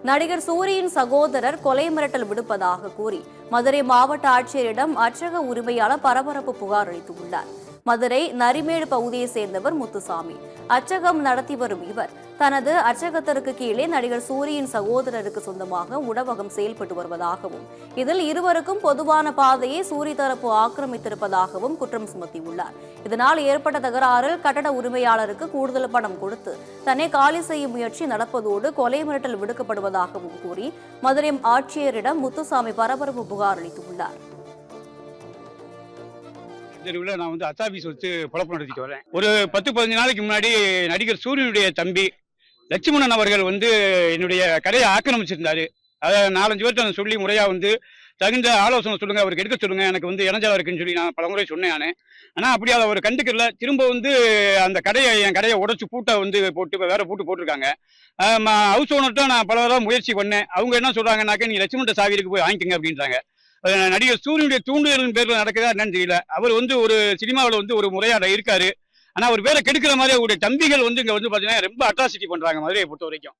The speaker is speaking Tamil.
நடிகர் சூரியின் சகோதரர் கொலை மிரட்டல் விடுப்பதாக கூறி மதுரை மாவட்ட ஆட்சியரிடம் அச்சக உரிமையாளர் பரபரப்பு புகார் அளித்துள்ளார். மதுரை நரிமேடு பகுதியைச் சேர்ந்தவர் முத்துசாமி. அச்சகம் நடத்தி வரும் இவர் தனது அச்சகத்திற்கு கீழே நடிகர் சூரியின் சகோதரருக்கு சொந்தமாக உணவகம் செயல்பட்டு வருவதாகவும் இதில் இருவருக்கும் பொதுவான பாதையை சூரி தரப்பு ஆக்கிரமித்திருப்பதாகவும் குற்றம் சுமத்தியுள்ளார். இதனால் ஏற்பட்ட தகராறில் கட்டட உரிமையாளருக்கு கூடுதல் பணம் கொடுத்து தன்னை காலி செய்யும் முயற்சி நடப்பதோடு கொலை மிரட்டல் விடுக்கப்படுவதாகவும் கூறி மதுரை ஆட்சியரிடம் முத்துசாமி பரபரப்பு புகார் அளித்துள்ளார். தெருவில் நான் அத்தாபீஸ் வச்சு குழப்பம் நடத்திட்டு வரேன். ஒரு 10-15 நாளைக்கு முன்னாடி நடிகர் சூரியனுடைய தம்பி லட்சுமணன் அவர்கள் என்னுடைய கடையை ஆக்கிரமிச்சிருந்தாரு. அதை 4-5 பேர்ட்ட சொல்லி முறையா தகுந்த ஆலோசனை சொல்லுங்க, அவருக்கு எடுக்க சொல்லுங்க, எனக்கு இணைஞ்சா இருக்குன்னு சொல்லி நான் பலமுறை சொன்னேன். ஆனா அப்படி அதை அவர் கண்டுக்கல. திரும்ப அந்த என் கடையை உடைச்சு பூட்டை போட்டு வேற பூட்டு போட்டிருக்காங்க. ஹவுஸ் ஓனர்கிட்ட நான் பல தடவை முயற்சி பண்ணேன். அவங்க என்ன சொல்றாங்கன்னாக்க நீ லட்சுமணன் சாவி இருக்கு போய் வாங்கிக்கங்க அப்படின்றாங்க. நடிகர் சூரியனுடைய தூண்டுதலின் பேர்ல நடக்குதா என்னன்னு தெரியல. அவர் ஒரு சினிமாவில் ஒரு முறையாட இருக்காரு. ஆனா அவர் பேரை கெடுக்கிற மாதிரி அவருடைய தம்பிகள் இங்க பாத்தீங்கன்னா ரொம்ப அட்ராசிட்டி பண்றாங்க மதுரையை பொறுத்த வரைக்கும்.